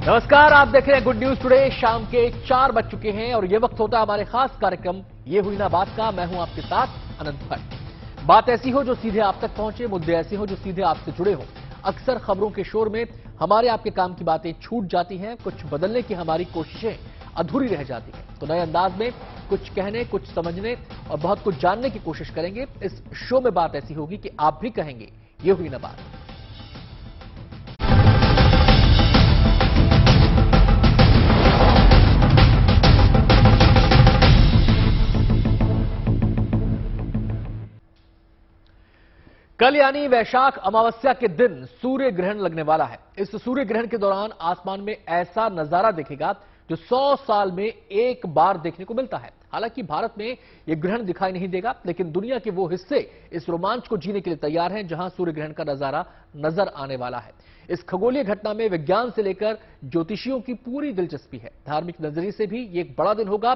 नमस्कार, आप देख रहे हैं गुड न्यूज टुडे। शाम के 4 बज चुके हैं और ये वक्त होता है हमारे खास कार्यक्रम ये हुई ना बात का। मैं हूं आपके साथ अनंत भट्ट। बात ऐसी हो जो सीधे आप तक पहुंचे, मुद्दे ऐसे हो जो सीधे आपसे जुड़े हो। अक्सर खबरों के शोर में हमारे आपके काम की बातें छूट जाती हैं, कुछ बदलने की हमारी कोशिशें अधूरी रह जाती हैं। तो नए अंदाज में कुछ कहने, कुछ समझने और बहुत कुछ जानने की कोशिश करेंगे। इस शो में बात ऐसी होगी कि आप भी कहेंगे ये हुई ना बात। कल यानी वैशाख अमावस्या के दिन सूर्य ग्रहण लगने वाला है। इस सूर्य ग्रहण के दौरान आसमान में ऐसा नजारा दिखेगा जो 100 साल में एक बार देखने को मिलता है। हालांकि भारत में यह ग्रहण दिखाई नहीं देगा, लेकिन दुनिया के वो हिस्से इस रोमांच को जीने के लिए तैयार हैं जहां सूर्य ग्रहण का नजारा नजर आने वाला है। इस खगोलीय घटना में विज्ञान से लेकर ज्योतिषियों की पूरी दिलचस्पी है। धार्मिक नजरिए से भी ये एक बड़ा दिन होगा।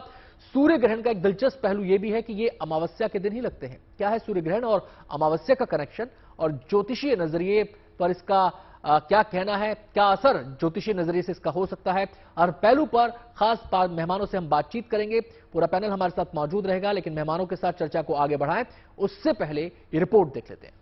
सूर्य ग्रहण का एक दिलचस्प पहलू यह भी है कि ये अमावस्या के दिन ही लगते हैं। क्या है सूर्य ग्रहण और अमावस्या का कनेक्शन, और ज्योतिषीय नजरिए पर इसका क्या कहना है, क्या असर ज्योतिषीय नजरिए से इसका हो सकता है, हर पहलू पर खास मेहमानों से हम बातचीत करेंगे। पूरा पैनल हमारे साथ मौजूद रहेगा, लेकिन मेहमानों के साथ चर्चा को आगे बढ़ाएं उससे पहले ये रिपोर्ट देख लेते हैं।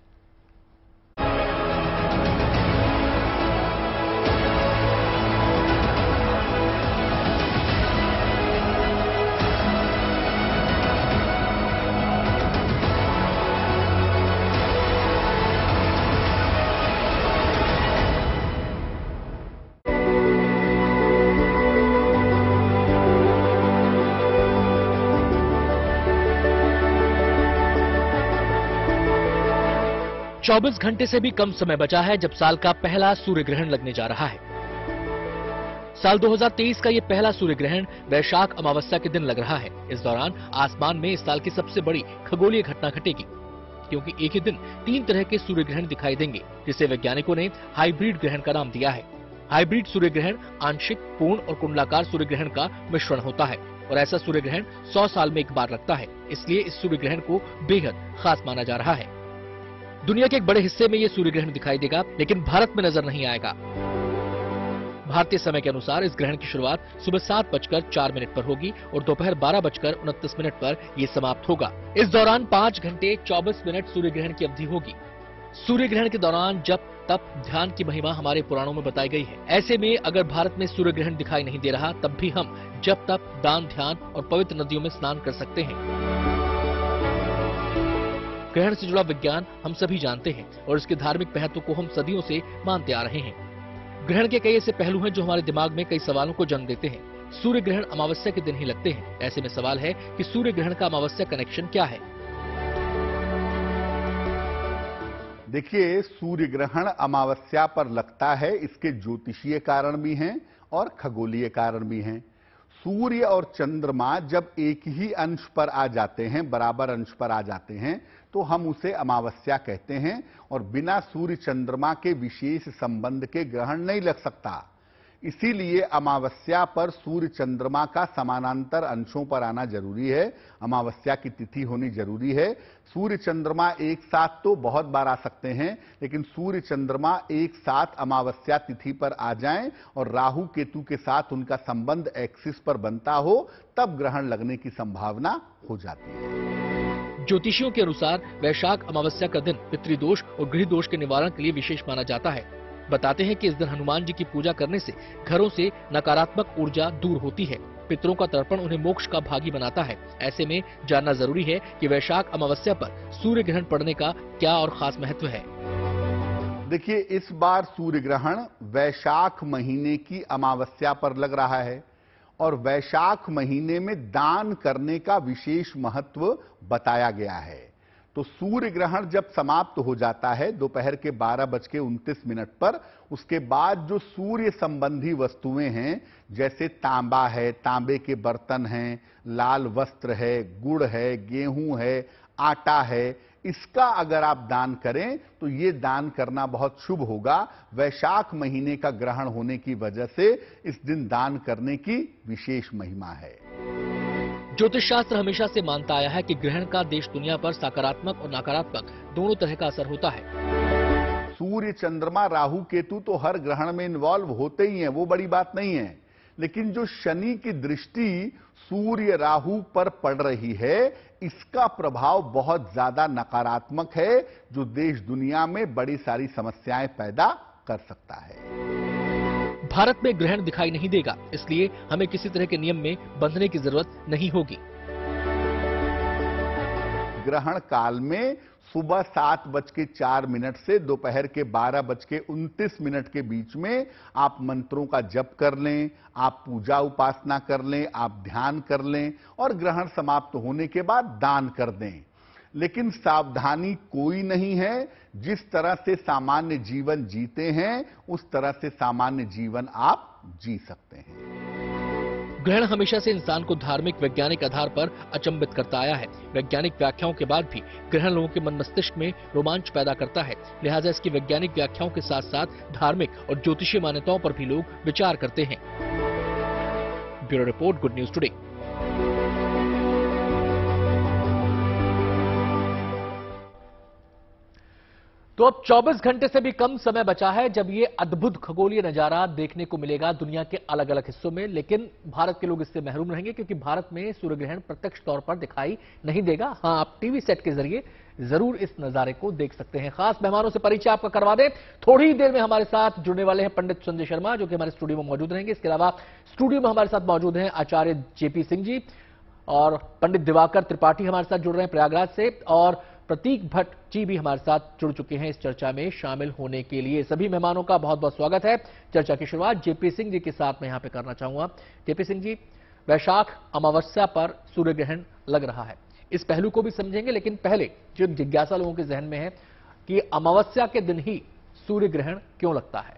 24 घंटे से भी कम समय बचा है जब साल का पहला सूर्य ग्रहण लगने जा रहा है। साल 2023 का ये पहला सूर्य ग्रहण वैशाख अमावस्या के दिन लग रहा है। इस दौरान आसमान में इस साल की सबसे बड़ी खगोलीय घटना घटेगी, क्योंकि एक ही दिन 3 तरह के सूर्य ग्रहण दिखाई देंगे, जिसे वैज्ञानिकों ने हाइब्रिड ग्रहण का नाम दिया है। हाइब्रिड सूर्य ग्रहण आंशिक, पूर्ण और कुंडलाकार सूर्य ग्रहण का मिश्रण होता है और ऐसा सूर्य ग्रहण 100 साल में एक बार लगता है। इसलिए इस सूर्य ग्रहण को बेहद खास माना जा रहा है। दुनिया के एक बड़े हिस्से में यह सूर्य ग्रहण दिखाई देगा, लेकिन भारत में नजर नहीं आएगा। भारतीय समय के अनुसार इस ग्रहण की शुरुआत सुबह 7:04 पर होगी और दोपहर 12:29 पर यह समाप्त होगा। इस दौरान 5 घंटे 24 मिनट सूर्य ग्रहण की अवधि होगी। सूर्य ग्रहण के दौरान जप, तप, ध्यान की महिमा हमारे पुराणों में बताई गई है। ऐसे में अगर भारत में सूर्य ग्रहण दिखाई नहीं दे रहा, तब भी हम जप, तप, दान, ध्यान और पवित्र नदियों में स्नान कर सकते हैं। ग्रहण से जुड़ा विज्ञान हम सभी जानते हैं और इसके धार्मिक महत्व को हम सदियों से मानते आ रहे हैं। ग्रहण के कई ऐसे पहलू हैं जो हमारे दिमाग में कई सवालों को जन्म देते हैं। सूर्य ग्रहण अमावस्या के दिन ही लगते हैं। ऐसे में सवाल है कि सूर्य ग्रहण का अमावस्या कनेक्शन क्या है। देखिए, सूर्य ग्रहण अमावस्या पर लगता है, इसके ज्योतिषीय कारण भी हैं और खगोलीय कारण भी हैं। सूर्य और चंद्रमा जब एक ही अंश पर आ जाते हैं, बराबर अंश पर आ जाते हैं, तो हम उसे अमावस्या कहते हैं और बिना सूर्य चंद्रमा के विशेष संबंध के ग्रहण नहीं लग सकता। इसीलिए अमावस्या पर सूर्य चंद्रमा का समानांतर अंशों पर आना जरूरी है। अमावस्या की तिथि होनी जरूरी है। सूर्य चंद्रमा एक साथ तो बहुत बार आ सकते हैं, लेकिन सूर्य चंद्रमा एक साथ अमावस्या तिथि पर आ जाएं और राहु केतु के साथ उनका संबंध एक्सिस पर बनता हो, तब ग्रहण लगने की संभावना हो जाती है। ज्योतिषियों के अनुसार वैशाख अमावस्या का दिन पितृदोष और गृह दोष के निवारण के लिए विशेष माना जाता है। बताते हैं कि इस दिन हनुमान जी की पूजा करने से घरों से नकारात्मक ऊर्जा दूर होती है। पितरों का तर्पण उन्हें मोक्ष का भागी बनाता है। ऐसे में जानना जरूरी है कि वैशाख अमावस्या पर सूर्य ग्रहण पड़ने का क्या और खास महत्व है। देखिए, इस बार सूर्य ग्रहण वैशाख महीने की अमावस्या पर लग रहा है और वैशाख महीने में दान करने का विशेष महत्व बताया गया है। तो सूर्य ग्रहण जब समाप्त हो जाता है दोपहर के 12:29 पर, उसके बाद जो सूर्य संबंधी वस्तुएं हैं, जैसे तांबा है, तांबे के बर्तन हैं, लाल वस्त्र है, गुड़ है, गेहूं है, आटा है, इसका अगर आप दान करें तो ये दान करना बहुत शुभ होगा। वैशाख महीने का ग्रहण होने की वजह से इस दिन दान करने की विशेष महिमा है। ज्योतिष शास्त्र हमेशा से मानता आया है कि ग्रहण का देश दुनिया पर सकारात्मक और नकारात्मक दोनों तरह का असर होता है। सूर्य, चंद्रमा, राहु, केतु तो हर ग्रहण में इन्वॉल्व होते ही हैं, वो बड़ी बात नहीं है। लेकिन जो शनि की दृष्टि सूर्य राहु पर पड़ रही है, इसका प्रभाव बहुत ज्यादा नकारात्मक है, जो देश दुनिया में बड़ी सारी समस्याएं पैदा कर सकता है। भारत में ग्रहण दिखाई नहीं देगा, इसलिए हमें किसी तरह के नियम में बंधने की जरूरत नहीं होगी। ग्रहण काल में सुबह 7:04 से दोपहर के 12:29 के बीच में आप मंत्रों का जप कर लें, आप पूजा उपासना कर लें, आप ध्यान कर लें और ग्रहण समाप्त होने के बाद दान कर दें। लेकिन सावधानी कोई नहीं है, जिस तरह से सामान्य जीवन जीते हैं उस तरह से सामान्य जीवन आप जी सकते हैं। ग्रहण हमेशा से इंसान को धार्मिक वैज्ञानिक आधार पर अचंभित करता आया है। वैज्ञानिक व्याख्याओं के बाद भी ग्रहण लोगों के मन मस्तिष्क में रोमांच पैदा करता है, लिहाजा इसकी वैज्ञानिक व्याख्याओं के साथ साथ धार्मिक और ज्योतिषीय मान्यताओं पर भी लोग विचार करते हैं। Bureau report, good news today. तो अब 24 घंटे से भी कम समय बचा है जब ये अद्भुत खगोलीय नजारा देखने को मिलेगा दुनिया के अलग अलग हिस्सों में। लेकिन भारत के लोग इससे महरूम रहेंगे, क्योंकि भारत में सूर्य ग्रहण प्रत्यक्ष तौर पर दिखाई नहीं देगा। हां, आप टीवी सेट के जरिए जरूर इस नजारे को देख सकते हैं। खास मेहमानों से परिचय आपका करवा दें। थोड़ी देर में हमारे साथ जुड़ने वाले हैं पंडित संजय शर्मा, जो कि हमारे स्टूडियो में मौजूद रहेंगे। इसके अलावा स्टूडियो में हमारे साथ मौजूद हैं आचार्य जेपी सिंह जी और पंडित दिवाकर त्रिपाठी हमारे साथ जुड़ रहे हैं प्रयागराज से, और प्रतीक भट्ट जी भी हमारे साथ जुड़ चुके हैं इस चर्चा में शामिल होने के लिए। सभी मेहमानों का बहुत बहुत स्वागत है। चर्चा की शुरुआत जेपी सिंह जी के साथ मैं यहां पे करना चाहूंगा। जेपी सिंह जी, वैशाख अमावस्या पर सूर्य ग्रहण लग रहा है, इस पहलू को भी समझेंगे, लेकिन पहले जो जिज्ञासा लोगों के जहन में है कि अमावस्या के दिन ही सूर्य ग्रहण क्यों लगता है।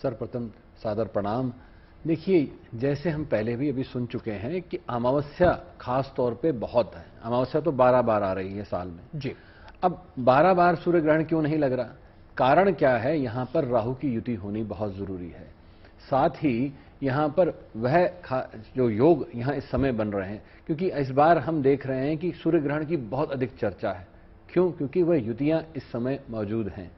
सर्वप्रथम सादर प्रणाम। देखिए, जैसे हम पहले भी अभी सुन चुके हैं कि अमावस्या खास तौर पे बहुत है। अमावस्या तो 12 बार आ रही है साल में जी। अब 12 बार सूर्य ग्रहण क्यों नहीं लग रहा? कारण क्या है? यहां पर राहु की युति होनी बहुत जरूरी है। साथ ही यहां पर वह जो योग यहां इस समय बन रहे हैं, क्योंकि इस बार हम देख रहे हैं कि सूर्य ग्रहण की बहुत अधिक चर्चा है। क्यों? क्योंकि वह युतियां इस समय मौजूद हैं।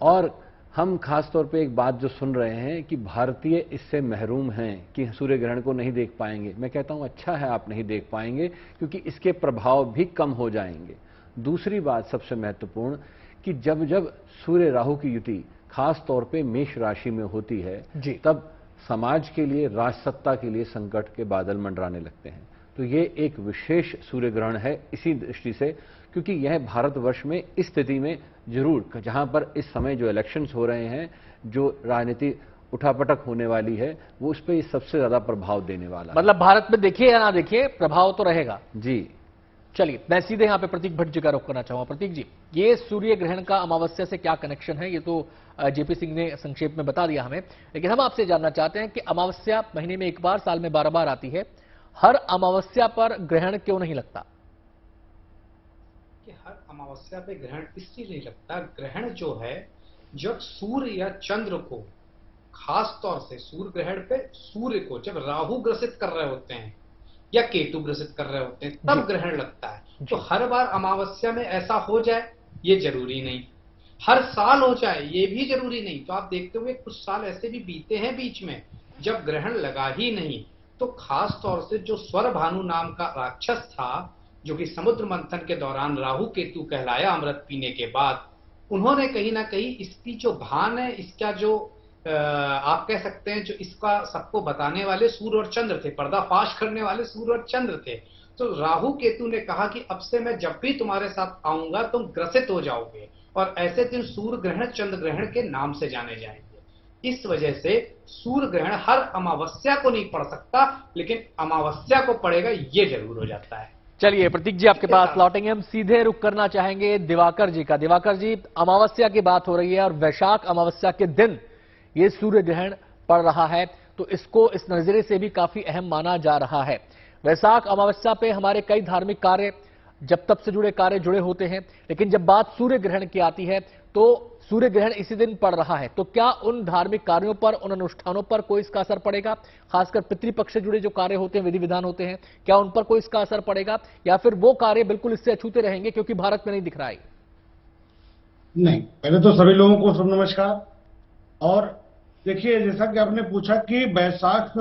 और हम खास तौर पे एक बात जो सुन रहे हैं कि भारतीय इससे महरूम हैं कि सूर्य ग्रहण को नहीं देख पाएंगे। मैं कहता हूं अच्छा है आप नहीं देख पाएंगे, क्योंकि इसके प्रभाव भी कम हो जाएंगे। दूसरी बात सबसे महत्वपूर्ण कि जब जब सूर्य राहु की युति खास तौर पे मेष राशि में होती है, तब समाज के लिए, राजसत्ता के लिए संकट के बादल मंडराने लगते हैं। तो ये एक विशेष सूर्य ग्रहण है इसी दृष्टि से, क्योंकि यह भारतवर्ष में इस स्थिति में जरूर, जहां पर इस समय जो इलेक्शंस हो रहे हैं, जो राजनीति उठापटक होने वाली है, वो उस पर सबसे ज्यादा प्रभाव देने वाला। मतलब भारत में देखिए या ना देखिए, प्रभाव तो रहेगा जी। चलिए, मैं सीधे यहां पे प्रतीक भट्ट जी का रुख करना चाहूंगा। प्रतीक जी, ये सूर्य ग्रहण का अमावस्या से क्या कनेक्शन है, ये तो जेपी सिंह ने संक्षेप में बता दिया हमें, लेकिन हम आपसे जानना चाहते हैं कि अमावस्या महीने में एक बार, साल में 12 बार आती है, हर अमावस्या पर ग्रहण क्यों नहीं लगता? कि हर अमावस्या पे ग्रहण इसलिए नहीं लगता। ग्रहण जो है, जब सूर्य या चंद्र को, खास तौर से सूर्य ग्रहण पे सूर्य को जब राहु ग्रसित कर रहे होते हैं या केतु ग्रसित कर रहे होते हैं, तब ग्रहण लगता है। तो हर बार अमावस्या में ऐसा हो जाए ये जरूरी नहीं, हर साल हो जाए ये भी जरूरी नहीं। तो आप देखते हुए कुछ साल ऐसे भी बीते हैं बीच में जब ग्रहण लगा ही नहीं। तो खास तौर से जो स्वर भानु नाम का राक्षस था, जो कि समुद्र मंथन के दौरान राहु केतु कहलाया अमृत पीने के बाद, उन्होंने कहीं ना कहीं इसकी जो भान है, इसका जो आप कह सकते हैं, जो इसका सबको बताने वाले सूर्य और चंद्र थे, पर्दाफाश करने वाले सूर्य और चंद्र थे। तो राहु केतु ने कहा कि अब से मैं जब भी तुम्हारे साथ आऊंगा तुम ग्रसित हो जाओगे, और ऐसे दिन सूर्य ग्रहण चंद्र ग्रहण के नाम से जाने जाएंगे। इस वजह से सूर्य ग्रहण हर अमावस्या को नहीं पड़ सकता, लेकिन अमावस्या को पड़ेगा ये जरूर हो जाता है। चलिए प्रतीक जी, आपके पास लौटेंगे। हम सीधे रुख करना चाहेंगे दिवाकर जी का। दिवाकर जी, अमावस्या की बात हो रही है और वैशाख अमावस्या के दिन ये सूर्य ग्रहण पड़ रहा है, तो इसको इस नजरिए से भी काफी अहम माना जा रहा है। वैशाख अमावस्या पे हमारे कई धार्मिक कार्य, जब तब से जुड़े कार्य जुड़े होते हैं, लेकिन जब बात सूर्य ग्रहण की आती है तो सूर्य ग्रहण इसी दिन पड़ रहा है, तो क्या उन धार्मिक कार्यों पर, उन अनुष्ठानों पर कोई इसका असर पड़ेगा? खासकर पितृपक्ष से जुड़े जो कार्य होते हैं, विधि विधान होते हैं, क्या उन पर कोई इसका असर पड़ेगा, या फिर वो कार्य बिल्कुल इससे अछूते रहेंगे क्योंकि भारत में नहीं दिख रहा है? नहीं, पहले तो सभी लोगों को सब नमस्कार। और देखिए, जैसा कि आपने पूछा कि बैसाख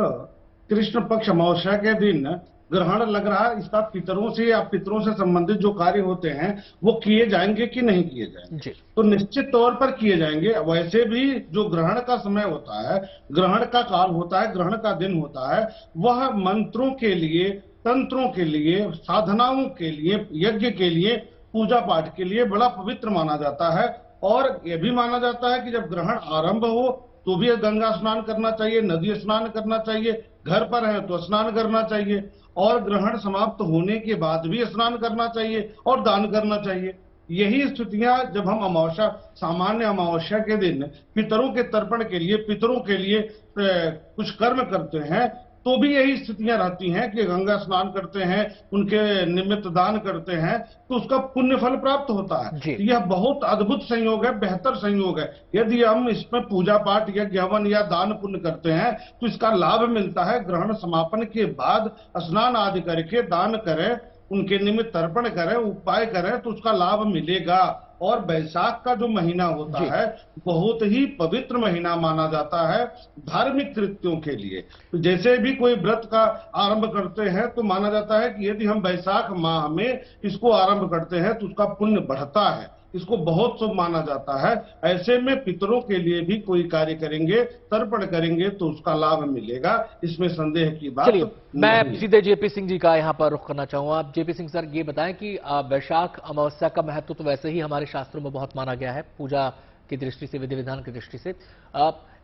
कृष्ण पक्ष अमावस्या के दिन ग्रहण लग रहा है, इसका पितरों से या पितरों से संबंधित जो कार्य होते हैं वो किए जाएंगे कि नहीं किए जाएंगे? जी। तो निश्चित तौर पर किए जाएंगे। वैसे भी जो ग्रहण का समय होता है, ग्रहण का काल होता है, ग्रहण का दिन होता है, वह मंत्रों के लिए, तंत्रों के लिए, साधनाओं के लिए, यज्ञ के लिए, पूजा पाठ के लिए बड़ा पवित्र माना जाता है। और यह भी माना जाता है कि जब ग्रहण आरंभ हो तो भी गंगा स्नान करना चाहिए, नदी स्नान करना चाहिए, घर पर है तो स्नान करना चाहिए, और ग्रहण समाप्त होने के बाद भी स्नान करना चाहिए और दान करना चाहिए। यही स्थितियां जब हम अमावस्या, सामान्य अमावस्या के दिन पितरों के तर्पण के लिए, पितरों के लिए कुछ कर्म करते हैं, तो भी यही स्थितियां रहती हैं कि गंगा स्नान करते हैं, उनके निमित्त दान करते हैं, तो उसका पुण्य फल प्राप्त होता है। यह बहुत अद्भुत संयोग है, बेहतर संयोग है। यदि हम इसमें पूजा पाठ या ज्ञावन या दान पुण्य करते हैं तो इसका लाभ मिलता है। ग्रहण समापन के बाद स्नान आदि करके दान करें, उनके निमित्त तर्पण करें, उपाय करें, तो उसका लाभ मिलेगा। और बैसाख का जो महीना होता है बहुत ही पवित्र महीना माना जाता है धार्मिक कृत्यों के लिए। तो जैसे भी कोई व्रत का आरंभ करते हैं तो माना जाता है कि यदि हम बैसाख माह में इसको आरंभ करते हैं तो उसका पुण्य बढ़ता है, इसको बहुत शुभ माना जाता है। ऐसे में पितरों के लिए भी कोई कार्य करेंगे, तर्पण करेंगे तो उसका लाभ मिलेगा, इसमें संदेह की बात चलिए, मैं सीधे जेपी सिंह जी का यहां पर रुख करना चाहूंगा। आप जेपी सिंह सर ये बताएं कि वैशाख अमावस्या का महत्व तो वैसे ही हमारे शास्त्रों में बहुत माना गया है, पूजा की दृष्टि से, विधि विधान की दृष्टि से,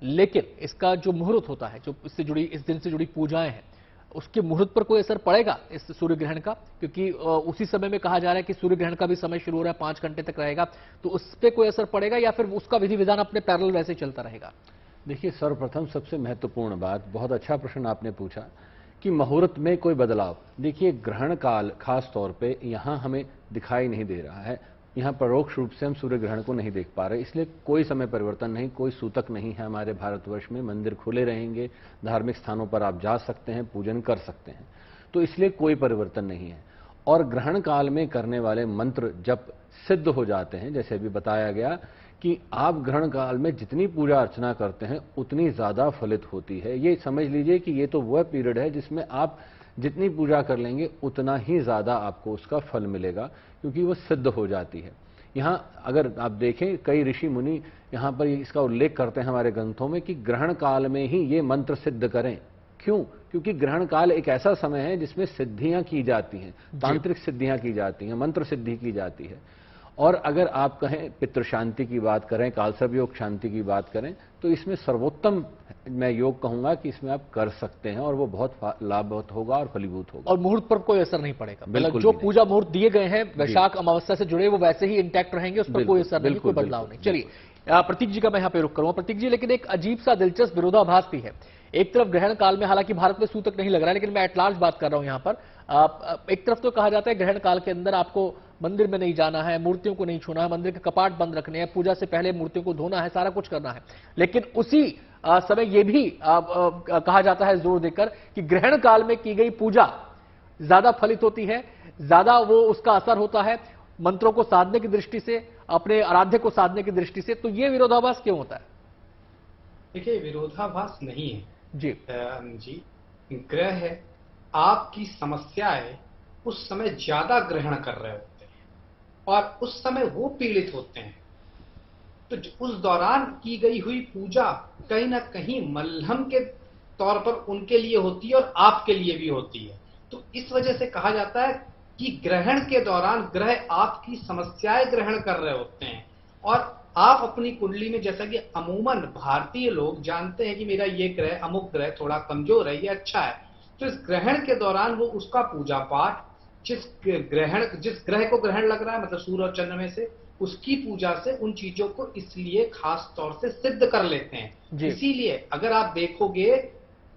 लेकिन इसका जो मुहूर्त होता है, जो इससे जुड़ी, इस दिन से जुड़ी पूजाएं हैं, उसके मुहूर्त पर कोई असर पड़ेगा इस सूर्य ग्रहण का? क्योंकि उसी समय में कहा जा रहा है कि सूर्य ग्रहण का भी समय शुरू हो रहा है, 5 घंटे तक रहेगा, तो उस पर कोई असर पड़ेगा या फिर उसका विधि विधान अपने पैरेलल वैसे ही चलता रहेगा? देखिए, सर्वप्रथम सबसे महत्वपूर्ण बात, बहुत अच्छा प्रश्न आपने पूछा कि मुहूर्त में कोई बदलाव। देखिए, ग्रहण काल खास तौर पे यहाँ हमें दिखाई नहीं दे रहा है, यहाँ परोक्ष रूप से हम सूर्य ग्रहण को नहीं देख पा रहे, इसलिए कोई समय परिवर्तन नहीं, कोई सूतक नहीं है हमारे भारतवर्ष में। मंदिर खुले रहेंगे, धार्मिक स्थानों पर आप जा सकते हैं, पूजन कर सकते हैं, तो इसलिए कोई परिवर्तन नहीं है। और ग्रहण काल में करने वाले मंत्र जब सिद्ध हो जाते हैं, जैसे अभी बताया गया कि आप ग्रहण काल में जितनी पूजा अर्चना करते हैं उतनी ज्यादा फलित होती है। ये समझ लीजिए कि ये तो वह पीरियड है जिसमें आप जितनी पूजा कर लेंगे उतना ही ज्यादा आपको उसका फल मिलेगा, क्योंकि वो सिद्ध हो जाती है। यहाँ अगर आप देखें, कई ऋषि मुनि यहाँ पर इसका उल्लेख करते हैं हमारे ग्रंथों में कि ग्रहण काल में ही ये मंत्र सिद्ध करें। क्यों? क्योंकि ग्रहण काल एक ऐसा समय है जिसमें सिद्धियां की जाती हैं, तांत्रिक सिद्धियां की जाती हैं, मंत्र सिद्धि की जाती है। और अगर आप कहें पितृ शांति की बात करें, कालसर्प योग शांति की बात करें, तो इसमें सर्वोत्तम मैं योग कहूंगा कि इसमें आप कर सकते हैं और वो बहुत लाभवत होगा और फलीभूत होगा। और मुहूर्त पर कोई असर नहीं पड़ेगा, बिल्कुल जो पूजा मुहूर्त दिए गए हैं वैशाख अमावस्या से जुड़े, वो वैसे ही इंटैक्ट रहेंगे, उस पर कोई असर नहीं, कोई बदलाव नहीं। चलिए, प्रतीक जी का मैं यहाँ पे रुख करूंगा। प्रतीक जी, लेकिन एक अजीब सा दिलचस्प विरोधाभास भी है। एक तरफ ग्रहण काल में, हालांकि भारत में सूतक नहीं लग रहा है, लेकिन मैं एट लार्ज बात कर रहा हूं यहां पर। एक तरफ तो कहा जाता है ग्रहण काल के अंदर आपको मंदिर में नहीं जाना है, मूर्तियों को नहीं छूना है, मंदिर के कपाट बंद रखने हैं, पूजा से पहले मूर्तियों को धोना है, सारा कुछ करना है। लेकिन उसी समय यह भी कहा जाता है जोर देकर कि ग्रहण काल में की गई पूजा ज्यादा फलित होती है, ज्यादा वो उसका असर होता है मंत्रों को साधने की दृष्टि से, अपने आराध्य को साधने की दृष्टि से। तो ये विरोधाभास क्यों होता है? देखिए, विरोधाभास नहीं है जी, ग्रह है, आपकी समस्याएं उस समय ज्यादा ग्रहण कर रहे होते हैं और उस समय वो पीड़ित होते हैं, तो उस दौरान की गई हुई पूजा कहीं ना कहीं मलहम के तौर पर उनके लिए होती है और आपके लिए भी होती है। तो इस वजह से कहा जाता है कि ग्रहण के दौरान ग्रह आपकी समस्याएं ग्रहण कर रहे होते हैं और आप अपनी कुंडली में, जैसा कि अमूमन भारतीय लोग जानते हैं कि मेरा ये ग्रह, अमुक ग्रह थोड़ा कमजोर है, ये अच्छा है, तो इस ग्रहण के दौरान वो उसका पूजा पाठ, जिस ग्रह को ग्रहण लग रहा है, मतलब सूर्य और चंद्र में से, उसकी पूजा से उन चीजों को इसलिए खास तौर से सिद्ध कर लेते हैं। इसीलिए अगर आप देखोगे,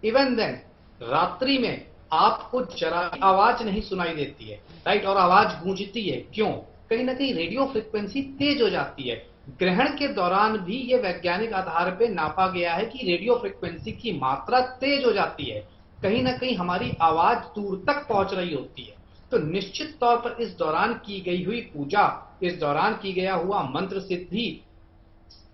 इवन देन रात्रि में आपको जरा आवाज नहीं सुनाई देती है, राइट, और आवाज गूंजती है। क्यों? कहीं ना कहीं रेडियो फ्रिक्वेंसी तेज हो जाती है। ग्रहण के दौरान भी ये वैज्ञानिक आधार पे नापा गया है कि रेडियो फ्रिक्वेंसी की मात्रा तेज हो जाती है, कहीं ना कहीं हमारी आवाज दूर तक पहुंच रही होती है। तो निश्चित तौर पर इस दौरान की गई हुई पूजा, इस दौरान की गया हुआ मंत्र सिद्धि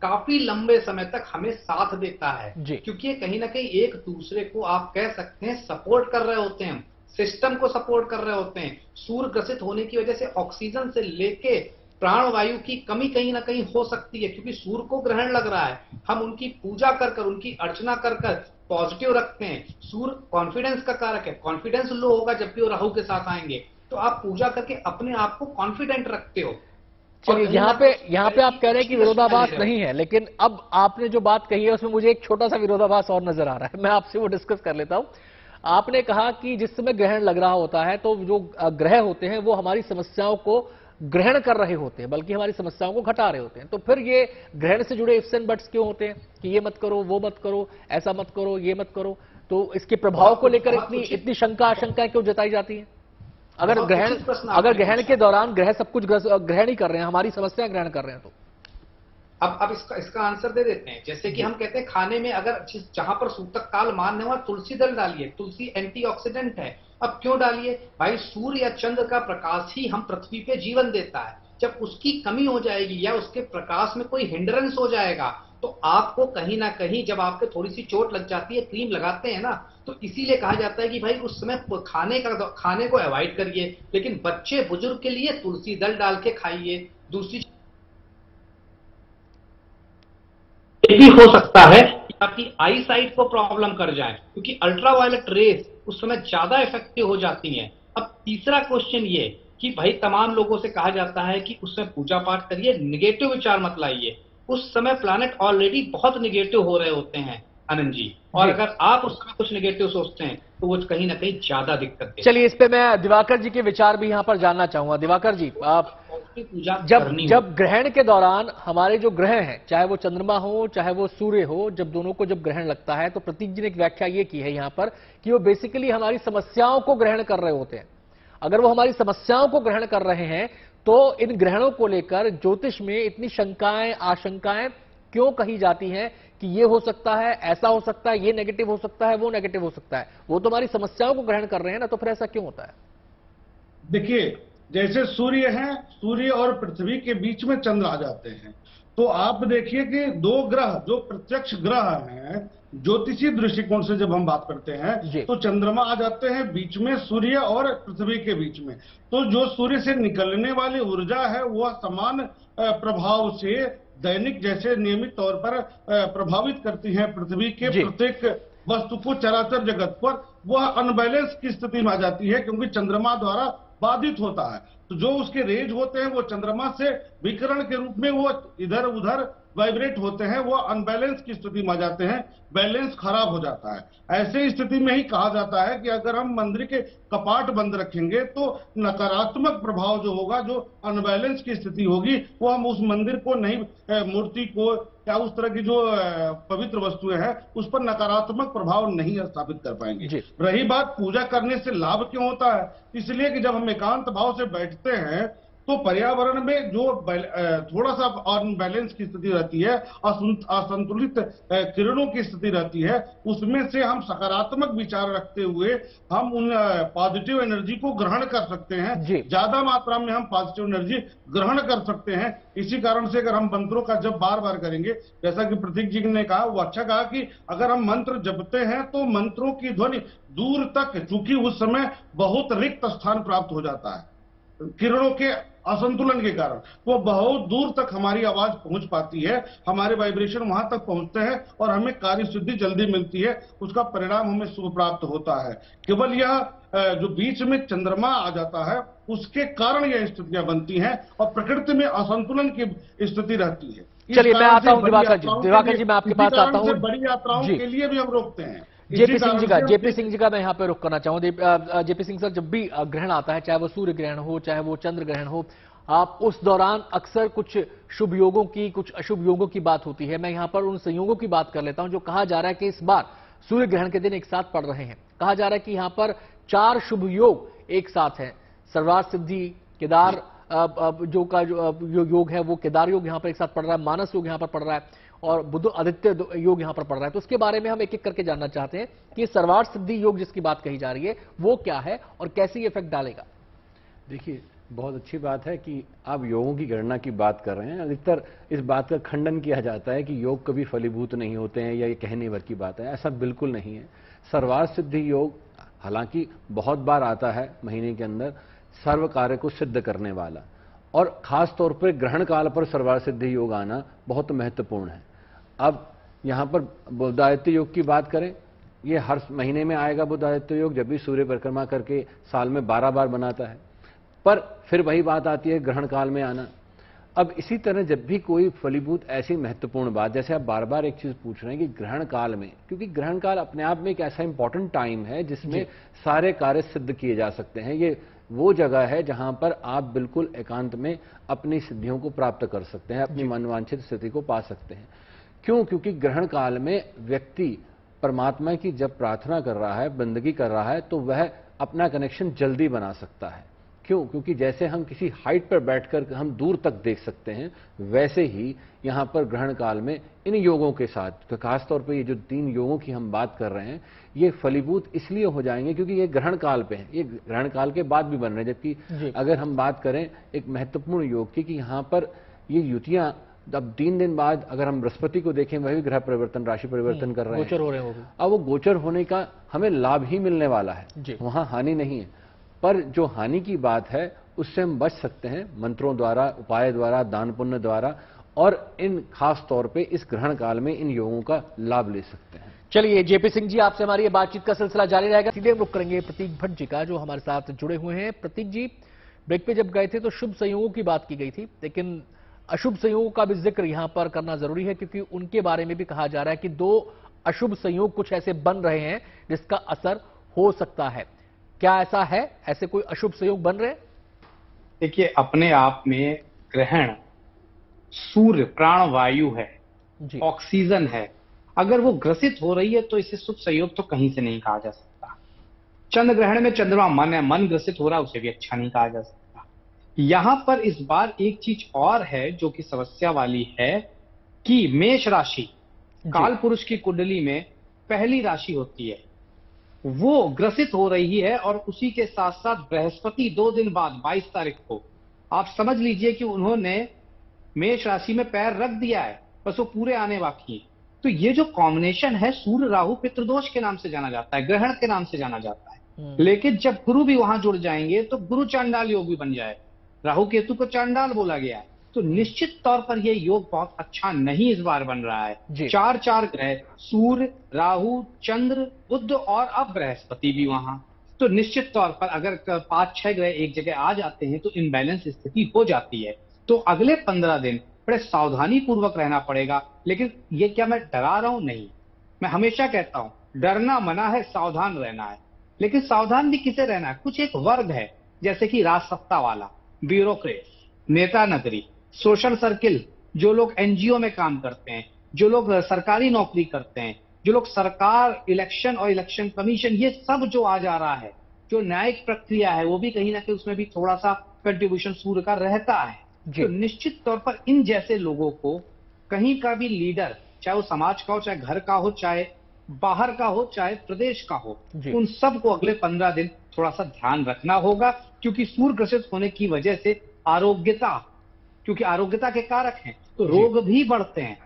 काफी लंबे समय तक हमें साथ देता है, क्योंकि ये कहीं ना कहीं एक दूसरे को आप कह सकते हैं सपोर्ट कर रहे होते हैं, सिस्टम को सपोर्ट कर रहे होते हैं। सूर्य ग्रसित होने की वजह से ऑक्सीजन से लेके प्राणवायु की कमी कहीं ना कहीं हो सकती है, क्योंकि सूर्य को ग्रहण लग रहा है। हम उनकी पूजा कर कर, उनकी अर्चना कर कर पॉजिटिव रखते हैं। सूर्य कॉन्फिडेंस का कारक है, कॉन्फिडेंस लो होगा जब भी वो राहु के साथ आएंगे, तो आप पूजा करके अपने आप को कॉन्फिडेंट रखते हो। चलिए, यहाँ पे आप कह रहे हैं कि विरोधाभास नहीं है, लेकिन अब आपने जो बात कही है उसमें मुझे एक छोटा सा विरोधाभास और नजर आ रहा है, मैं आपसे वो डिस्कस कर लेता हूं। आपने कहा कि जिस समय ग्रहण लग रहा होता है तो जो ग्रह होते हैं वो हमारी समस्याओं को ग्रहण कर रहे होते हैं, बल्कि हमारी समस्याओं को घटा रहे होते हैं। तो फिर ये ग्रहण से जुड़े इफ्स एंड बट्स क्यों होते हैं कि ये मत करो, वो मत करो, ऐसा मत करो, ये मत करो? तो इसके प्रभाव को लेकर इतनी शंका आशंकाएं क्यों जताई जाती हैं? अगर ग्रहण के दौरान ग्रह सब कुछ ग्रहण ही कर रहे हैं, हमारी समस्याएं ग्रहण कर रहे हैं, तो अब इसका आंसर दे देते हैं। जैसे कि हम कहते हैं खाने में अगर जहां पर सूतक काल मान्य हुआ, तुलसी दल डालिए, तुलसी एंटीऑक्सीडेंट है। अब क्यों डालिए भाई? सूर्य या चंद्र का प्रकाश ही हम पृथ्वी पे जीवन देता है। जब उसकी कमी हो जाएगी या उसके प्रकाश में कोई हिंड्रेंस हो जाएगा, तो आपको कहीं ना कहीं, जब आपके थोड़ी सी चोट लग जाती है, क्रीम लगाते हैं ना, तो इसीलिए कहा जाता है कि भाई उस समय खाने को अवॉइड करिए। लेकिन बच्चे बुजुर्ग के लिए तुलसी दल डाल के खाइए। दूसरी ये भी हो सकता है कि आपकी आई साइट को प्रॉब्लम कर जाए, क्योंकि अल्ट्रावायलेट रेस उस समय ज्यादा इफेक्टिव हो जाती हैं। अब तीसरा क्वेश्चन ये कि भाई तमाम लोगों से कहा जाता है कि उसमें पूजा पाठ करिए, निगेटिव विचार मत लाइए। उस समय प्लैनेट ऑलरेडी बहुत निगेटिव हो रहे होते हैं आनंद जी, और अगर आप उस समय कुछ निगेटिव सोचते हैं तो वो कहीं ना कहीं ज्यादा दिक्कत देता है। चलिए, इस पे मैं दिवाकर जी के विचार भी यहां पर जानना चाहूंगा। दिवाकर जी, आप जब ग्रहण के दौरान हमारे जो ग्रह हैं, चाहे वो चंद्रमा हो चाहे वो सूर्य हो, जब दोनों को जब ग्रहण लगता है तो प्रतीक जी ने एक व्याख्या ये की है यहाँ पर कि वो बेसिकली हमारी समस्याओं को ग्रहण कर रहे होते हैं। अगर वो हमारी समस्याओं को ग्रहण कर रहे हैं तो इन ग्रहणों को लेकर ज्योतिष में इतनी शंकाएं आशंकाएं क्यों कही जाती हैं कि ये हो सकता है, ऐसा हो सकता है, ये नेगेटिव हो सकता है, वो नेगेटिव हो सकता है? वो तो हमारी समस्याओं को ग्रहण कर रहे हैं ना, तो फिर ऐसा क्यों होता है? देखिए, जैसे सूर्य है, सूर्य और पृथ्वी के बीच में चंद्र आ जाते हैं, तो आप देखिए कि दो ग्रह जो प्रत्यक्ष ग्रह हैं, ज्योतिषीय दृष्टिकोण से जब हम बात करते हैं तो चंद्रमा आ जाते हैं बीच में सूर्य और पृथ्वी के बीच में। तो जो सूर्य से निकलने वाली ऊर्जा है वह समान प्रभाव से दैनिक जैसे नियमित तौर पर प्रभावित करती है पृथ्वी के प्रत्येक वस्तु को, चराचर जगत पर। वह अनबैलेंस की स्थिति में आ जाती है क्योंकि चंद्रमा द्वारा बाधित होता है। तो जो उसके रेज होते हैं वो चंद्रमा से विकिरण के रूप में वो इधर उधर वाइब्रेट होते हैं, वो अनबैलेंस की स्थिति में आ जाते हैं, बैलेंस खराब हो जाता है। ऐसे स्थिति में ही कहा जाता है कि अगर हम मंदिर के कपाट बंद रखेंगे तो नकारात्मक प्रभाव जो होगा, जो अनबैलेंस की स्थिति होगी, वो हम उस मंदिर को नहीं, मूर्ति को या उस तरह की जो पवित्र वस्तुएं हैं उस पर नकारात्मक प्रभाव नहीं स्थापित कर पाएंगे। रही बात पूजा करने से लाभ क्यों होता है, इसलिए कि जब हम एकांत भाव से बैठते हैं तो पर्यावरण में जो थोड़ा सा अनबैलेंस की स्थिति रहती है, असंतुलित किरणों की स्थिति रहती है, उसमें से हम सकारात्मक विचार रखते हुए हम उन पॉजिटिव एनर्जी को ग्रहण कर सकते हैं। ज्यादा मात्रा में हम पॉजिटिव एनर्जी ग्रहण कर सकते हैं। इसी कारण से अगर हम मंत्रों का जब बार बार करेंगे, जैसा कि प्रतीक जी ने कहा, वो अच्छा कहा कि अगर हम मंत्र जपते हैं तो मंत्रों की ध्वनि दूर तक, चूंकि उस समय बहुत रिक्त स्थान प्राप्त हो जाता है किरणों के असंतुलन के कारण, वो बहुत दूर तक हमारी आवाज पहुंच पाती है, हमारे वाइब्रेशन वहां तक पहुंचते हैं और हमें कार्य सिद्धि जल्दी मिलती है, उसका परिणाम हमें शुभ प्राप्त होता है। केवल यह जो बीच में चंद्रमा आ जाता है उसके कारण यह स्थितियां बनती हैं और प्रकृति में असंतुलन की स्थिति रहती है। चलिए, मैं आता हूं दिवाकर जी, मैं आपके पास आता हूं। बड़ी यात्राओं के लिए भी हम रोकते हैं। जेपी सिंह जी का मैं यहाँ पे रुक करना चाहूँ। जेपी सिंह सर, जब भी ग्रहण आता है, चाहे वो सूर्य ग्रहण हो चाहे वो चंद्र ग्रहण हो, आप उस दौरान अक्सर कुछ शुभ योगों की, कुछ अशुभ योगों की बात होती है। मैं यहाँ पर उन संयोगों की बात कर लेता हूं जो कहा जा रहा है कि इस बार सूर्य ग्रहण के दिन एक साथ पड़ रहे हैं। कहा जा रहा है कि यहाँ पर 4 शुभ योग एक साथ हैं। सर्वार्थ सिद्धि, केदार जो योग है वो केदार योग यहाँ पर एक साथ पड़ रहा है, मानस योग यहाँ पर पड़ रहा है और बुध आदित्य योग यहां पर पड़ रहा है। तो उसके बारे में हम एक एक करके जानना चाहते हैं कि सर्वार्थ सिद्धि योग जिसकी बात कही जा रही है वो क्या है और कैसे इफेक्ट डालेगा। देखिए, बहुत अच्छी बात है कि आप योगों की गणना की बात कर रहे हैं। अधिकतर इस बात का खंडन किया जाता है कि योग कभी फलीभूत नहीं होते हैं या ये कहने भर की बात है। ऐसा बिल्कुल नहीं है। सर्वार्थ सिद्धि योग हालांकि बहुत बार आता है महीने के अंदर, सर्व कार्य को सिद्ध करने वाला, और खास तौर पर ग्रहण काल पर सर्वार्थ सिद्धि योग आना बहुत महत्वपूर्ण है। अब यहां पर बुधादित्य योग की बात करें, ये हर महीने में आएगा बुधादित्य योग, जब भी सूर्य परिक्रमा करके साल में 12 बार बनाता है। पर फिर वही बात आती है ग्रहण काल में आना। अब इसी तरह जब भी कोई फलीभूत ऐसी महत्वपूर्ण बात, जैसे आप बार बार एक चीज पूछ रहे हैं कि ग्रहण काल में, क्योंकि ग्रहण काल अपने आप में एक ऐसा इंपॉर्टेंट टाइम है जिसमें सारे कार्य सिद्ध किए जा सकते हैं। ये वो जगह है जहां पर आप बिल्कुल एकांत में अपनी सिद्धियों को प्राप्त कर सकते हैं, अपनी मनवांछित स्थिति को पा सकते हैं। क्यों? क्योंकि ग्रहण काल में व्यक्ति परमात्मा की जब प्रार्थना कर रहा है, बंदगी कर रहा है, तो वह अपना कनेक्शन जल्दी बना सकता है। क्यों? क्योंकि जैसे हम किसी हाइट पर बैठकर हम दूर तक देख सकते हैं, वैसे ही यहां पर ग्रहण काल में इन योगों के साथ, खासतौर पर ये जो 3 योगों की हम बात कर रहे हैं, ये फलीभूत इसलिए हो जाएंगे क्योंकि ये ग्रहण काल पे हैं। ये ग्रहण काल के बाद भी बन रहे हैं। जबकि अगर हम बात करें एक महत्वपूर्ण योग की, कि यहां पर ये युतियां अब 3 दिन बाद, अगर हम बृहस्पति को देखें, वही ग्रह परिवर्तन, राशि परिवर्तन कर रहे हैं, गोचर हो रहे हैं। अब वो गोचर होने का हमें लाभ ही मिलने वाला है, वहां हानि नहीं है। पर जो हानि की बात है उससे हम बच सकते हैं मंत्रों द्वारा, उपाय द्वारा, दान पुण्य द्वारा, और इन खास तौर पे इस ग्रहण काल में इन योगों का लाभ ले सकते हैं। चलिए जेपी सिंह जी, आपसे हमारी ये बातचीत का सिलसिला जारी रहेगा। सीधे रुक करेंगे प्रतीक भट्ट जी का, जो हमारे साथ जुड़े हुए हैं। प्रतीक जी, ब्रेक पे जब गए थे तो शुभ संयोगों की बात की गई थी, लेकिन अशुभ संयोगों का भी जिक्र यहां पर करना जरूरी है, क्योंकि उनके बारे में भी कहा जा रहा है कि 2 अशुभ संयोग कुछ ऐसे बन रहे हैं जिसका असर हो सकता है। क्या ऐसा है? ऐसे कोई अशुभ संयोग बन रहे हैं? देखिए, अपने आप में ग्रहण सूर्य प्राण वायु है, ऑक्सीजन है। अगर वो ग्रसित हो रही है तो इसे शुभ संयोग तो कहीं से नहीं कहा जा सकता। चंद्र ग्रहण में चंद्रमा मन है, मन ग्रसित हो रहा है, उसे भी अच्छा नहीं कहा जा सकता। यहां पर इस बार एक चीज और है जो कि समस्या वाली है, कि मेष राशि काल पुरुष की कुंडली में पहली राशि होती है, वो ग्रसित हो रही है। और उसी के साथ साथ बृहस्पति 2 दिन बाद 22 तारीख को, आप समझ लीजिए कि उन्होंने मेष राशि में पैर रख दिया है, बस वो पूरे आने बाकी हैं। तो ये जो कॉम्बिनेशन है, सूर्य राहु पितृदोष के नाम से जाना जाता है, ग्रहण के नाम से जाना जाता है। लेकिन जब गुरु भी वहां जुड़ जाएंगे तो गुरु चांडाल योग भी बन जाए। राहु केतु को चांडाल बोला गया है, तो निश्चित तौर पर यह योग बहुत अच्छा नहीं इस बार बन रहा है। 4 ग्रह, सूर्य, राहु, चंद्र, बुध और अब बृहस्पति भी वहां, तो निश्चित तौर पर अगर 5-6 ग्रह एक जगह आ जाते हैं तो इनबैलेंस स्थिति हो जाती है। तो अगले 15 दिन बड़े सावधानी पूर्वक रहना पड़ेगा। लेकिन ये क्या मैं डरा रहा हूं? नहीं, मैं हमेशा कहता हूं डरना मना है, सावधान रहना है। लेकिन सावधान भी किसे रहना है? कुछ एक वर्ग है, जैसे कि राजसत्ता वाला, ब्यूरोक्रेट, नेता नगरी, सोशल सर्किल, जो लोग एनजीओ में काम करते हैं, जो लोग सरकारी नौकरी करते हैं, जो लोग सरकार, इलेक्शन और इलेक्शन कमीशन, ये सब जो आ जा रहा है, जो न्यायिक प्रक्रिया है, वो भी कहीं ना कहीं उसमें भी थोड़ा सा कंट्रीब्यूशन सूर्य का रहता है। तो निश्चित तौर पर इन जैसे लोगों को, कहीं का भी लीडर, चाहे वो समाज का हो, चाहे घर का हो, चाहे बाहर का हो, चाहे प्रदेश का हो, उन सबको अगले 15 दिन थोड़ा सा ध्यान रखना होगा। क्योंकि सूर्य ग्रसित होने की वजह से आरोग्यता, क्योंकि आरोग्यता के कारक हैं, तो रोग भी बढ़ते हैं।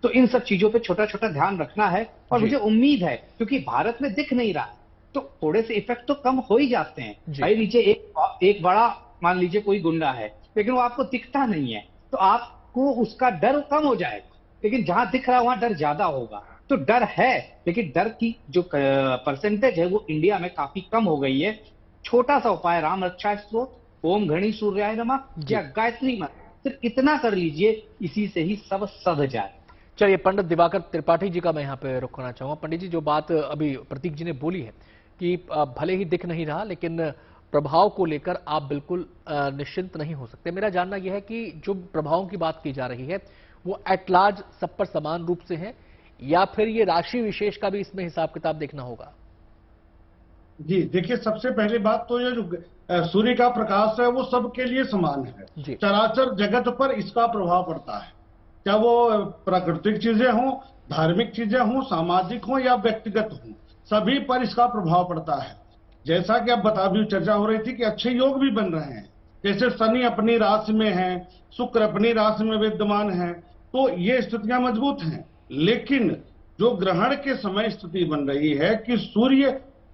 तो इन सब चीजों पे छोटा छोटा ध्यान रखना है। और मुझे उम्मीद है, क्योंकि भारत में दिख नहीं रहा, तो थोड़े से इफेक्ट तो कम हो ही जाते हैं। भाई लीजिए, एक बड़ा, मान लीजिए कोई गुंडा है, लेकिन वो आपको दिखता नहीं है, तो आपको उसका डर कम हो जाएगा। लेकिन जहां दिख रहा है वहां डर ज्यादा होगा। तो डर है, लेकिन डर की जो परसेंटेज है वो इंडिया में काफी कम हो गई है। छोटा सा उपाय, राम रक्षा स्तोत्र, ओम घणी सूर्याय नमः या गायत्री मंत्र, सिर्फ इतना कर लीजिए, इसी से ही सब सध जाए। चलिए, पंडित दिवाकर त्रिपाठी जी का मैं यहाँ पे रुक करना चाहूंगा। पंडित जी, जो बात अभी प्रतीक जी ने बोली है कि भले ही दिख नहीं रहा, लेकिन प्रभाव को लेकर आप बिल्कुल निश्चिंत नहीं हो सकते। मेरा जानना यह है कि जो प्रभावों की बात की जा रही है वो एट लार्ज सब पर समान रूप से है, या फिर ये राशि विशेष का भी इसमें हिसाब किताब देखना होगा? जी देखिए, सबसे पहली बात तो ये जो सूर्य का प्रकाश है वो सबके लिए समान है। चराचर जगत पर इसका प्रभाव पड़ता है, चाहे वो प्राकृतिक चीजें हों, धार्मिक चीजें हों, सामाजिक हों या व्यक्तिगत हों, सभी पर इसका प्रभाव पड़ता है। जैसा कि अब अभी चर्चा हो रही थी कि अच्छे योग भी बन रहे हैं, जैसे शनि अपनी राशि में है, शुक्र अपनी राशि में विद्यमान है, तो ये स्थितियां मजबूत हैं। लेकिन जो ग्रहण के समय स्थिति बन रही है कि सूर्य,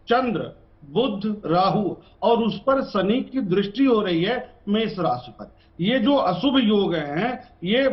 चंद्र, बुध, राहु और उस पर शनि की दृष्टि हो रही है मेष राशि पर, ये जो अशुभ योग हैं ये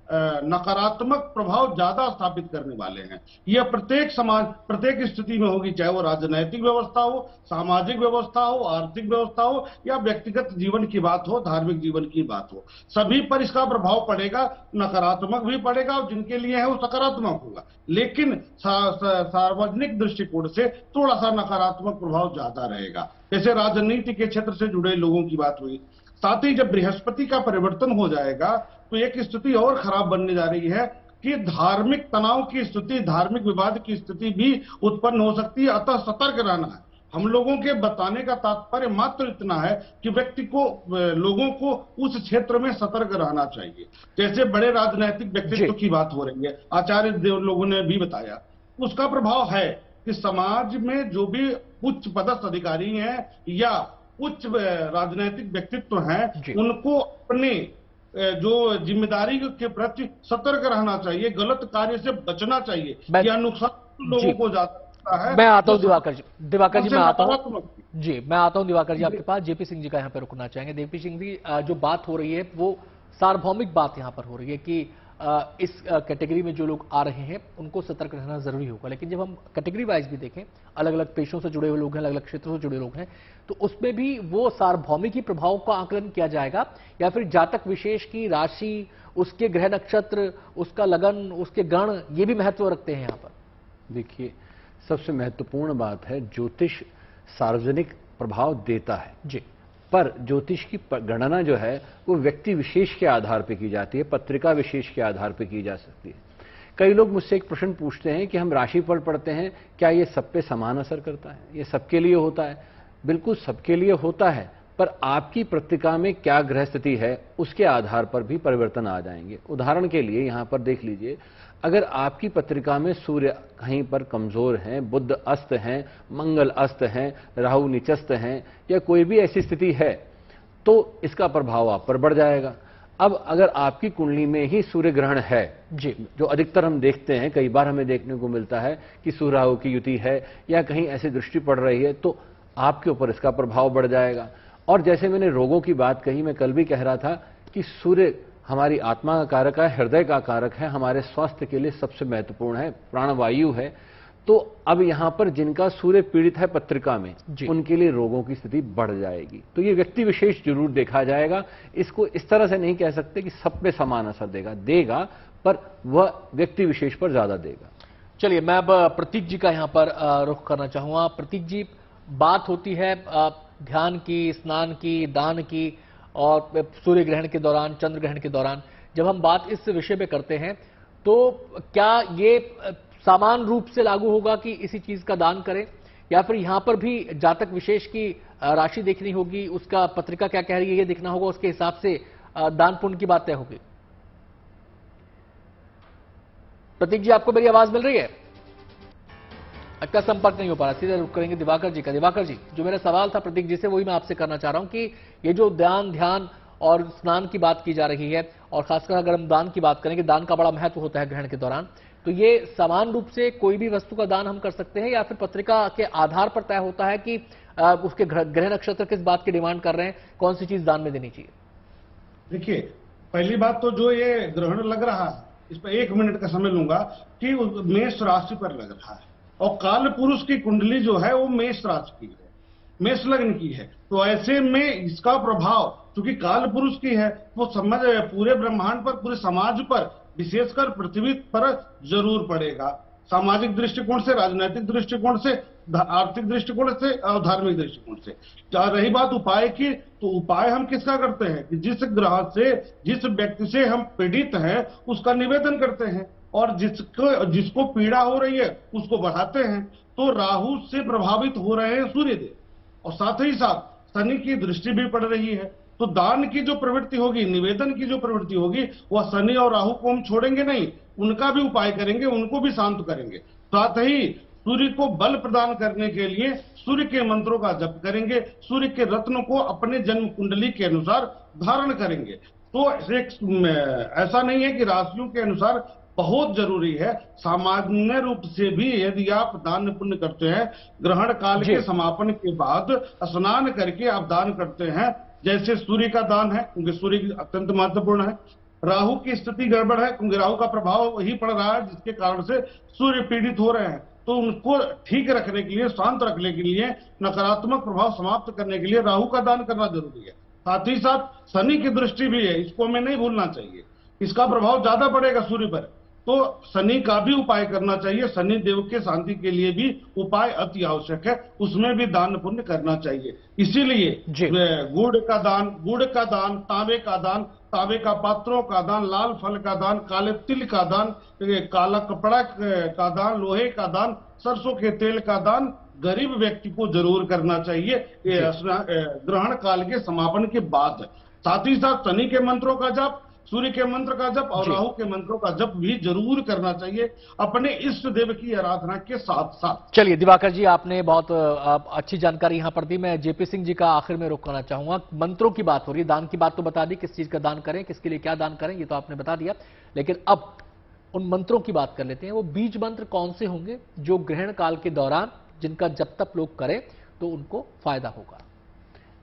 नकारात्मक प्रभाव ज्यादा स्थापित करने वाले हैं। यह प्रत्येक समाज, प्रत्येक स्थिति में होगी, चाहे वो राजनैतिक व्यवस्था हो, सामाजिक व्यवस्था हो, आर्थिक व्यवस्था हो या व्यक्तिगत जीवन की बात हो, धार्मिक जीवन की बात हो, सभी पर इसका प्रभाव पड़ेगा। नकारात्मक भी पड़ेगा और जिनके लिए है वो सकारात्मक होगा, लेकिन सार्वजनिक दृष्टिकोण से थोड़ा सा नकारात्मक प्रभाव ज्यादा रहेगा। जैसे राजनीति के क्षेत्र से जुड़े लोगों की बात हुई, साथ ही जब बृहस्पति का परिवर्तन हो जाएगा तो एक स्थिति और खराब बनने जा रही है कि धार्मिक तनाव की स्थिति, धार्मिक विवाद की स्थिति भी उत्पन्न हो सकती है। अतः सतर्क रहना है। हम लोगों के बताने का तात्पर्य मात्र इतना है कि व्यक्ति को, लोगों को उस क्षेत्र में सतर्क रहना चाहिए। जैसे बड़े राजनीतिक व्यक्तित्व की बात हो रही है, आचार्य देव लोगों ने भी बताया, उसका प्रभाव है कि समाज में जो भी उच्च पदस्थ अधिकारी हैं या उच्च राजनीतिक व्यक्तित्व हैं, उनको अपने जो जिम्मेदारी के प्रति सतर्क रहना चाहिए, गलत कार्य से बचना चाहिए। यह नुकसान लोगों को जाता है। मैं आता हूं दिवाकर जी, मैं आता हूं जी, मैं आता हूं दिवाकर जी आपके पास। जेपी सिंह जी का यहाँ पे रुकना चाहेंगे। जेपी सिंह जी, जो बात हो रही है वो सार्वभौमिक बात यहाँ पर हो रही है कि इस कैटेगरी में जो लोग आ रहे हैं उनको सतर्क रहना जरूरी होगा, लेकिन जब हम कैटेगरी वाइज भी देखें, अलग अलग पेशों से जुड़े हुए लोग हैं, अलग अलग क्षेत्रों से जुड़े लोग हैं, तो उसमें भी वो सार्वभौमिक ही प्रभाव का आकलन किया जाएगा या फिर जातक विशेष की राशि, उसके ग्रह नक्षत्र, उसका लगन, उसके गण, ये भी महत्व रखते हैं यहाँ पर? देखिए, सबसे महत्वपूर्ण बात है, ज्योतिष सार्वजनिक प्रभाव देता है जी, पर ज्योतिष की गणना जो है वो व्यक्ति विशेष के आधार पर की जाती है, पत्रिका विशेष के आधार पर की जा सकती है। कई लोग मुझसे एक प्रश्न पूछते हैं कि हम राशिफल पढ़ते हैं, क्या ये सब पे समान असर करता है? ये सबके लिए होता है? बिल्कुल सबके लिए होता है, पर आपकी पत्रिका में क्या ग्रह स्थिति है उसके आधार पर भी परिवर्तन आ जाएंगे। उदाहरण के लिए यहां पर देख लीजिए, अगर आपकी पत्रिका में सूर्य कहीं पर कमजोर हैं, बुध अस्त हैं, मंगल अस्त हैं, राहु निचस्त हैं या कोई भी ऐसी स्थिति है, तो इसका प्रभाव आप पर बढ़ जाएगा। अब अगर आपकी कुंडली में ही सूर्य ग्रहण है जी, जो अधिकतर हम देखते हैं, कई बार हमें देखने को मिलता है कि सूर्य राहु की युति है या कहीं ऐसी दृष्टि पड़ रही है, तो आपके ऊपर इसका प्रभाव बढ़ जाएगा। और जैसे मैंने रोगों की बात कही, मैं कल भी कह रहा था कि सूर्य हमारी आत्मा का कारक है, हृदय का कारक है, हमारे स्वास्थ्य के लिए सबसे महत्वपूर्ण है, प्राणवायु है। तो अब यहां पर जिनका सूर्य पीड़ित है पत्रिका में, उनके लिए रोगों की स्थिति बढ़ जाएगी। तो ये व्यक्ति विशेष जरूर देखा जाएगा। इसको इस तरह से नहीं कह सकते कि सब पे समान असर देगा, पर वह व्यक्ति विशेष पर ज्यादा देगा। चलिए, मैं अब प्रतीक जी का यहां पर रुख करना चाहूंगा। प्रतीक जी, बात होती है ध्यान की, स्नान की, दान की और सूर्य ग्रहण के दौरान, चंद्र ग्रहण के दौरान जब हम बात इस विषय पे करते हैं, तो क्या ये समान रूप से लागू होगा कि इसी चीज का दान करें, या फिर यहां पर भी जातक विशेष की राशि देखनी होगी, उसका पत्रिका क्या कह रही है ये देखना होगा, उसके हिसाब से दान पुण्य की बात तय होगी? प्रतीक जी, आपको मेरी आवाज मिल रही है? आपका संपर्क नहीं हो पा रहा, सीधे रुक करेंगे दिवाकर जी का। दिवाकर जी, जो मेरा सवाल था प्रतीक जी से, वही मैं आपसे करना चाह रहा हूं कि ये जो ध्यान और स्नान की बात की जा रही है, और खासकर अगर हम दान की बात करें कि दान का बड़ा महत्व होता है ग्रहण के दौरान, तो ये समान रूप से कोई भी वस्तु का दान हम कर सकते हैं या फिर पत्रिका के आधार पर तय होता है कि उसके ग्रह नक्षत्र किस बात की डिमांड कर रहे हैं, कौन सी चीज दान में देनी चाहिए? देखिए, पहली बात तो जो ये ग्रहण लग रहा है, इस पर 1 मिनट का समय लूंगा कि मेष राशि पर लग रहा है और काल पुरुष की कुंडली जो है वो मेष राशि की है, मेष लग्न की है। तो ऐसे में इसका प्रभाव, क्योंकि काल पुरुष की है, वो समझ पूरे ब्रह्मांड पर, पूरे समाज पर, विशेषकर पृथ्वी पर जरूर पड़ेगा। सामाजिक दृष्टिकोण से, राजनीतिक दृष्टिकोण से, आर्थिक दृष्टिकोण से और धार्मिक दृष्टिकोण से। रही बात उपाय की, तो उपाय हम किसका करते हैं कि जिस ग्रह से, जिस व्यक्ति से हम पीड़ित हैं उसका निवेदन करते हैं, और जिसको पीड़ा हो रही है उसको बढ़ाते हैं। तो राहु से प्रभावित हो रहे हैं सूर्यदेव, और साथ ही साथ शनि की दृष्टि भी पड़ रही है। तो दान की जो प्रवृत्ति होगी, निवेदन की जो प्रवृत्ति होगी, वह शनि और राहु को हम छोड़ेंगे नहीं, उनका भी उपाय करेंगे, उनको भी शांत करेंगे। साथ ही सूर्य को बल प्रदान करने के लिए सूर्य के मंत्रों का जप करेंगे, सूर्य के रत्न को अपने जन्म कुंडली के अनुसार धारण करेंगे। तो ऐसा नहीं है कि राशियों के अनुसार बहुत जरूरी है, सामान्य रूप से भी यदि आप दान पुण्य करते हैं, ग्रहण काल के समापन के बाद स्नान करके आप दान करते हैं, जैसे सूर्य का दान है क्योंकि सूर्य अत्यंत महत्वपूर्ण है, राहु की स्थिति गड़बड़ है क्योंकि राहु का प्रभाव वही पड़ रहा है जिसके कारण से सूर्य पीड़ित हो रहे हैं, तो उनको ठीक रखने के लिए, शांत रखने के लिए, नकारात्मक प्रभाव समाप्त करने के लिए राहु का दान करना जरूरी है। साथ ही साथ शनि की दृष्टि भी है, इसको हमें नहीं भूलना चाहिए, इसका प्रभाव ज्यादा पड़ेगा सूर्य पर, तो शनि का भी उपाय करना चाहिए। शनि देव के शांति के लिए भी उपाय अति आवश्यक है, उसमें भी दान पुण्य करना चाहिए। इसीलिए गुड़ का दान, तांबे का दान, तांबे का पात्रों का दान, लाल फल का दान, काले तिल का दान, काला कपड़ा का दान, लोहे का दान, सरसों के तेल का दान गरीब व्यक्ति को जरूर करना चाहिए ग्रहण काल के समापन के बाद। साथ ही साथ शनि के मंत्रों का जप, सूर्य के मंत्र का जप और राहु के मंत्रों का जप भी जरूर करना चाहिए अपने इष्ट देव की आराधना के साथ साथ। चलिए दिवाकर जी, आपने बहुत अच्छी जानकारी यहां पर दी। मैं जेपी सिंह जी का आखिर में रुख करना चाहूंगा। मंत्रों की बात हो रही है, दान की बात तो बता दी, किस चीज का दान करें, किसके लिए क्या दान करें, ये तो आपने बता दिया, लेकिन अब उन मंत्रों की बात कर लेते हैं। वो बीज मंत्र कौन से होंगे जो ग्रहण काल के दौरान जिनका जब तक लोग करें तो उनको फायदा होगा?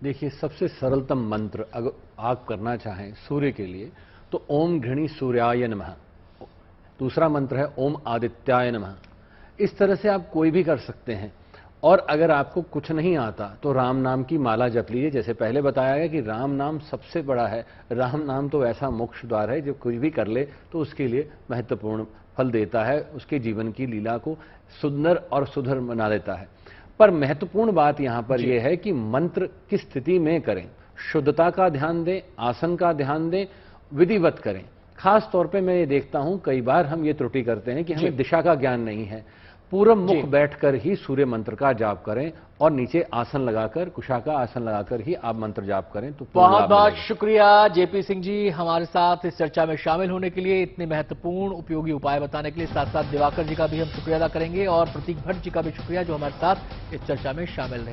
देखिए, सबसे सरलतम मंत्र अगर आप करना चाहें सूर्य के लिए तो ओम घृणी सूर्याय नमः, दूसरा मंत्र है ओम आदित्याय नमः। इस तरह से आप कोई भी कर सकते हैं। और अगर आपको कुछ नहीं आता तो राम नाम की माला जप लीजिए। जैसे पहले बताया गया कि राम नाम सबसे बड़ा है, राम नाम तो ऐसा मोक्ष द्वार है जो कुछ भी कर ले तो उसके लिए महत्वपूर्ण फल देता है, उसके जीवन की लीला को सुंदर और सुधर बना देता है। पर महत्वपूर्ण बात यहां पर यह है कि मंत्र किस स्थिति में करें, शुद्धता का ध्यान दें, आसन का ध्यान दें, विधिवत करें। खास तौर पे मैं ये देखता हूं कई बार हम ये त्रुटि करते हैं कि हमें दिशा का ज्ञान नहीं है। पूरब मुख बैठकर ही सूर्य मंत्र का जाप करें और नीचे आसन लगाकर, कुशा का आसन लगाकर ही आप मंत्र जाप करें तो बहुत बहुत शुक्रिया जेपी सिंह जी हमारे साथ इस चर्चा में शामिल होने के लिए, इतने महत्वपूर्ण उपयोगी उपाय बताने के लिए। साथ साथ दिवाकर जी का भी हम शुक्रिया अदा करेंगे और प्रतीक भट्ट जी का भी शुक्रिया जो हमारे साथ इस चर्चा में शामिल रहे।